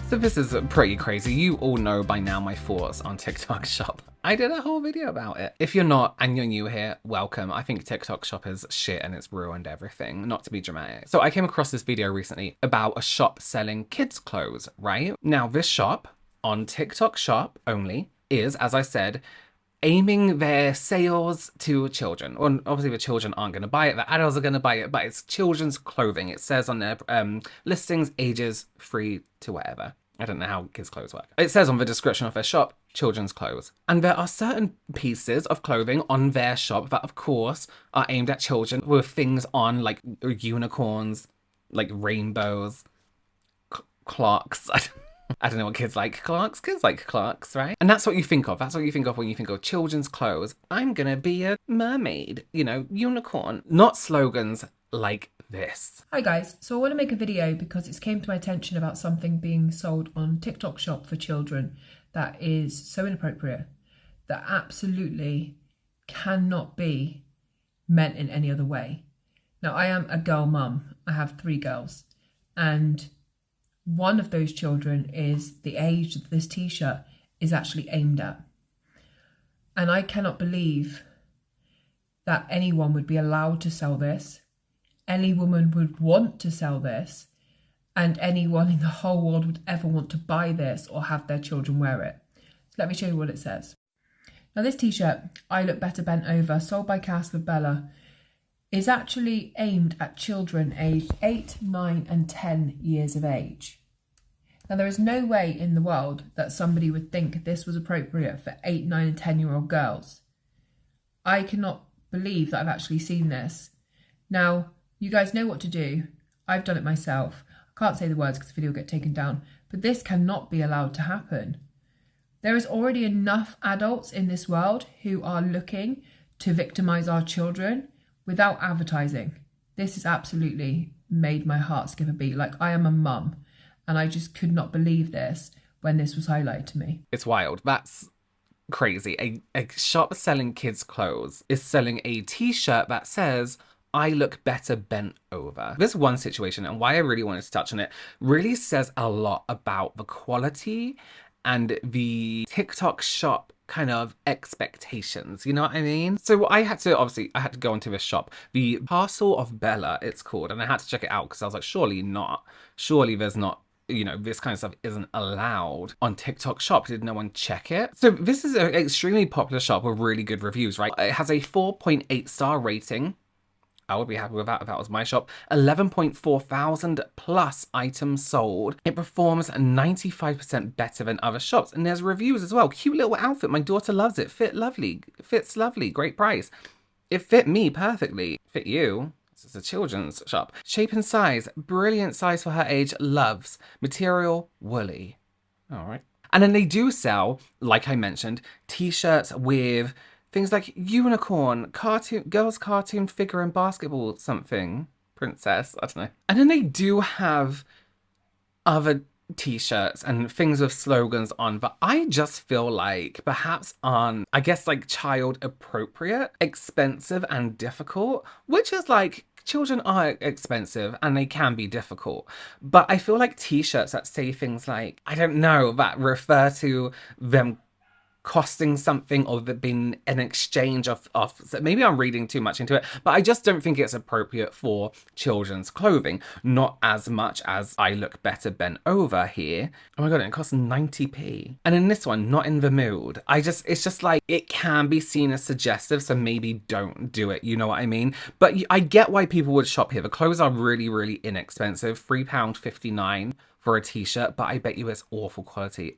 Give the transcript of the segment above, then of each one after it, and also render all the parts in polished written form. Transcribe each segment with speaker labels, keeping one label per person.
Speaker 1: So this is pretty crazy. You all know by now my thoughts on TikTok Shop. I did a whole video about it. If you're not and you're new here, welcome. I think TikTok Shop is shit and it's ruined everything, not to be dramatic. So I came across this video recently about a shop selling kids' clothes, right? Now this shop on TikTok Shop only is, as I said, aiming their sales to children. Well, obviously the children aren't going to buy it, the adults are going to buy it, but it's children's clothing. It says on their listings ages 3 to whatever. I don't know how kids' clothes work. It says on the description of their shop, children's clothes. And there are certain pieces of clothing on their shop that, of course, are aimed at children with things on like unicorns, like rainbows, clocks. I don't know what kids like. Clarks? Kids like Clarks, right? And that's what you think of. That's what you think of when you think of children's clothes. I'm gonna be a mermaid, you know, unicorn. Not slogans like this.
Speaker 2: Hi guys, so I want to make a video because it's came to my attention about something being sold on TikTok Shop for children that is so inappropriate, that absolutely cannot be meant in any other way. Now, I am a girl mum. I have 3 girls, and one of those children is the age that this t-shirt is actually aimed at. And I cannot believe that anyone would be allowed to sell this. Any woman would want to sell this, and anyone in the whole world would ever want to buy this or have their children wear it. So let me show you what it says. Now this t-shirt, I Look Better Bent Over, sold by Casper Bella, is actually aimed at children aged 8, 9 and 10 years of age. Now there is no way in the world that somebody would think this was appropriate for 8, 9 and 10-year-old girls. I cannot believe that I've actually seen this. Now, you guys know what to do. I've done it myself. I can't say the words because the video will get taken down, but this cannot be allowed to happen. There is already enough adults in this world who are looking to victimize our children without advertising. This has absolutely made my heart skip a beat. Like, I am a mum and I just could not believe this when this was highlighted to me.
Speaker 1: It's wild. That's crazy. A shop selling kids' clothes is selling a t-shirt that says, I Look Better Bent Over. This one situation, and why I really wanted to touch on it, really says a lot about the quality and the TikTok Shop kind of expectations, you know what I mean? So I had to go into this shop, the Parcel of Bella it's called, and I had to check it out because I was like, surely there's not, you know, this kind of stuff isn't allowed on TikTok Shop. Did no one check it? So this is an extremely popular shop with really good reviews, right? It has a 4.8 star rating. I would be happy with that if that was my shop. 11.4 thousand plus items sold. It performs 95% better than other shops. And there's reviews as well. Cute little outfit. My daughter loves it. Fits lovely. Great price. It fit me perfectly. Fit you. This is a children's shop. Shape and size. Brilliant size for her age. Loves. Material. Woolly. All right. And then they do sell, like I mentioned, t-shirts with things like unicorn, girl's cartoon figure and basketball something, princess, I don't know. And then they do have other t-shirts and things with slogans on, but I just feel like perhaps on, I guess, like child appropriate, expensive and difficult, which is like, children are expensive and they can be difficult. But I feel like t-shirts that say things like, I don't know, that refer to them costing something or there being an exchange of so maybe I'm reading too much into it, but I just don't think it's appropriate for children's clothing, not as much as I Look Better Bent Over here. Oh my god, it costs 90p. And in this one, Not in the Mood, it's just like, it can be seen as suggestive, so maybe don't do it, you know what I mean? But I get why people would shop here. The clothes are really, really inexpensive, £3.59 for a t-shirt, but I bet you it's awful quality.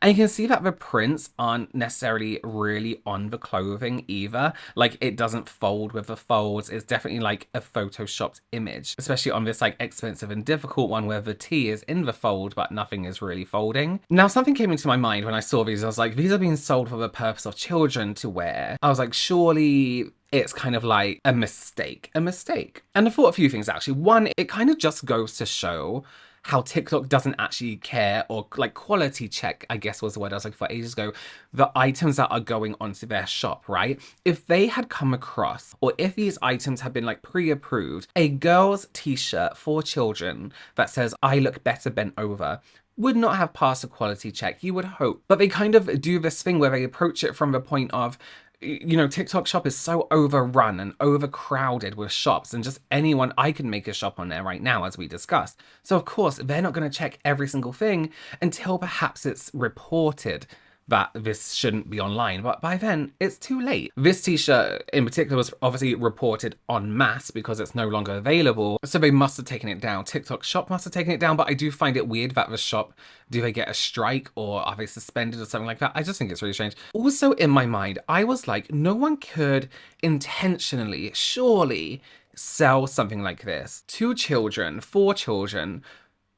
Speaker 1: And you can see that the prints aren't necessarily really on the clothing either. Like, it doesn't fold with the folds. It's definitely like a photoshopped image, especially on this like expensive and difficult one where the T is in the fold, but nothing is really folding. Now, something came into my mind when I saw these. I was like, these are being sold for the purpose of children to wear. I was like, surely it's kind of like a mistake. And I thought a few things actually. One, it kind of just goes to show how TikTok doesn't actually care or like quality check, I guess was the word I was looking for ages ago, the items that are going onto their shop, right? If they had come across, or if these items had been like pre-approved, a girl's t-shirt for children that says, I Look Better Bent Over, would not have passed a quality check, you would hope. But they kind of do this thing where they approach it from the point of, you know, TikTok shop is so overrun and overcrowded with shops, and just anyone, I can make a shop on there right now, as we discussed. So of course, they're not going to check every single thing until perhaps it's reported that this shouldn't be online, but by then it's too late. This t-shirt in particular was obviously reported en masse because it's no longer available, so they must have taken it down. TikTok shop must have taken it down, but I do find it weird that the shop, do they get a strike or are they suspended or something like that? I just think it's really strange. Also in my mind, I was like, no one could intentionally, surely, sell something like this to children, for children,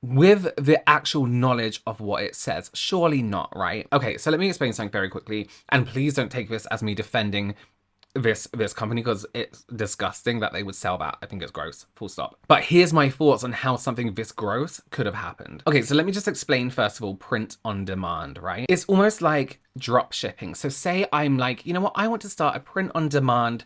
Speaker 1: with the actual knowledge of what it says. Surely not, right? Okay, so let me explain something very quickly, and please don't take this as me defending this company, because it's disgusting that they would sell that. I think it's gross, full stop. But here's my thoughts on how something this gross could have happened. Okay, so let me just explain first of all print on demand, right? It's almost like drop shipping. So say I'm like, you know what, I want to start a print on demand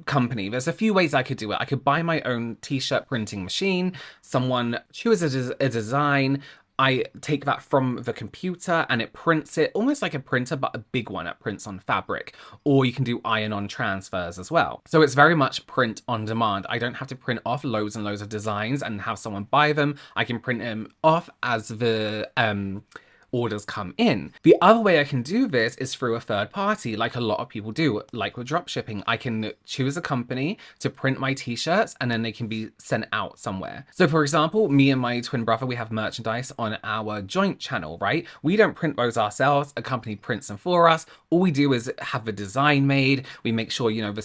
Speaker 1: company. There's a few ways I could do it. I could buy my own t-shirt printing machine. Someone chooses a design. I take that from the computer and it prints it almost like a printer, but a big one that prints on fabric. Or you can do iron-on transfers as well. So it's very much print on demand. I don't have to print off loads and loads of designs and have someone buy them. I can print them off as the orders come in. The other way I can do this is through a third party, like a lot of people do, like with drop shipping. I can choose a company to print my t-shirts and then they can be sent out somewhere. So for example, me and my twin brother, we have merchandise on our joint channel, right? We don't print those ourselves. A company prints them for us. All we do is have the design made. We make sure, you know, the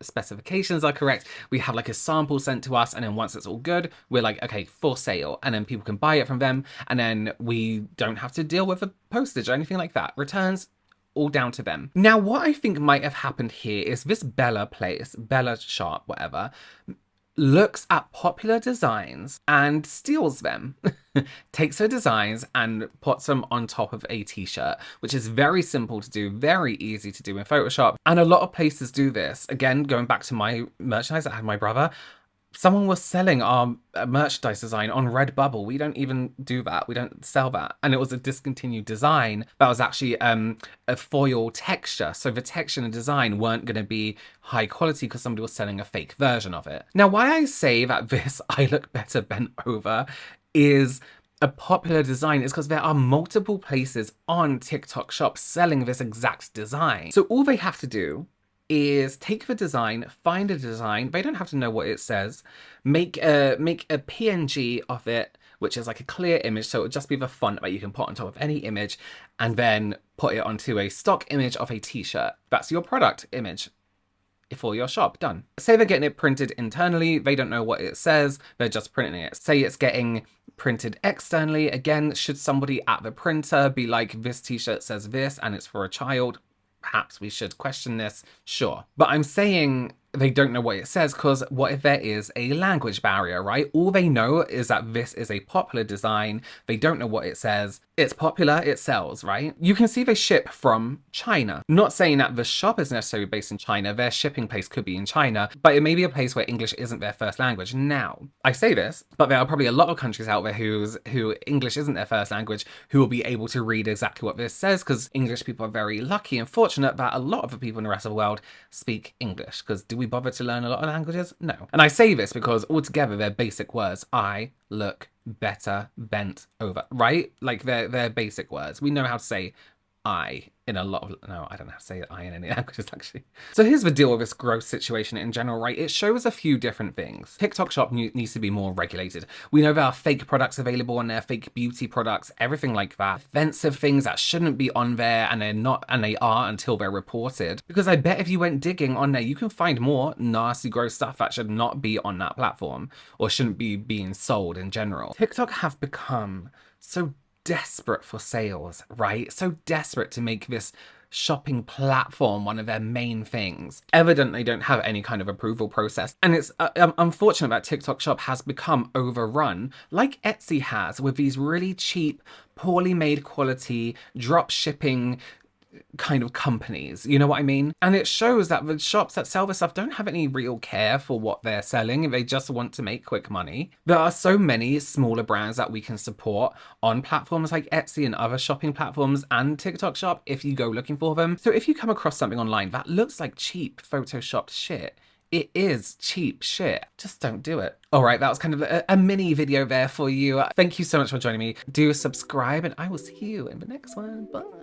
Speaker 1: specifications are correct. We have like a sample sent to us, and then once it's all good, we're like, okay, for sale. And then people can buy it from them. And then we don't have to deal with the postage or anything like that. Returns, all down to them. Now, what I think might have happened here is this Bella shop, whatever, looks at popular designs and steals them. Takes her designs and puts them on top of a t-shirt, which is very simple to do, very easy to do in Photoshop. And a lot of places do this. Again, going back to my merchandise that I had my brother, someone was selling our merchandise design on Redbubble. We don't even do that. We don't sell that. And it was a discontinued design that was actually a foil texture. So the texture and design weren't going to be high quality because somebody was selling a fake version of it. Now, why I say that this I Look Better Bent Over is a popular design is because there are multiple places on TikTok Shop selling this exact design. So all they have to do is take the design, find a design, they don't have to know what it says, make a PNG of it, which is like a clear image, so it would just be the font that you can put on top of any image, and then put it onto a stock image of a t-shirt. That's your product image for your shop, done. Say they're getting it printed internally, they don't know what it says, they're just printing it. Say it's getting printed externally, again, should somebody at the printer be like, this t-shirt says this and it's for a child, perhaps we should question this, sure. But I'm saying they don't know what it says because what if there is a language barrier, right? All they know is that this is a popular design. They don't know what it says. It's popular, it sells, right? You can see they ship from China. Not saying that the shop is necessarily based in China. Their shipping place could be in China, but it may be a place where English isn't their first language. Now, I say this, but there are probably a lot of countries out there who English isn't their first language who will be able to read exactly what this says, because English people are very lucky and fortunate that a lot of the people in the rest of the world speak English. Because do we bother to learn a lot of languages? No. And I say this because altogether they're basic words. I look better bent over, right? Like they're basic words. We know how to say I in a lot of, no, I don't know how to say I in any languages actually. So here's the deal with this gross situation in general, right? It shows a few different things. TikTok Shop needs to be more regulated. We know there are fake products available on there, fake beauty products, everything like that. Offensive things that shouldn't be on there, and they're not, and they are until they're reported. Because I bet if you went digging on there, you can find more nasty, gross stuff that should not be on that platform or shouldn't be being sold in general. TikTok have become so desperate for sales, right? So desperate to make this shopping platform one of their main things. Evidently don't have any kind of approval process. And it's unfortunate that TikTok Shop has become overrun, like Etsy has, with these really cheap, poorly made quality, drop shipping kind of companies, you know what I mean? And it shows that the shops that sell this stuff don't have any real care for what they're selling. They just want to make quick money. There are so many smaller brands that we can support on platforms like Etsy and other shopping platforms and TikTok Shop if you go looking for them. So if you come across something online that looks like cheap photoshopped shit, it is cheap shit. Just don't do it. All right, that was kind of a mini video there for you. Thank you so much for joining me. Do subscribe, and I will see you in the next one. Bye.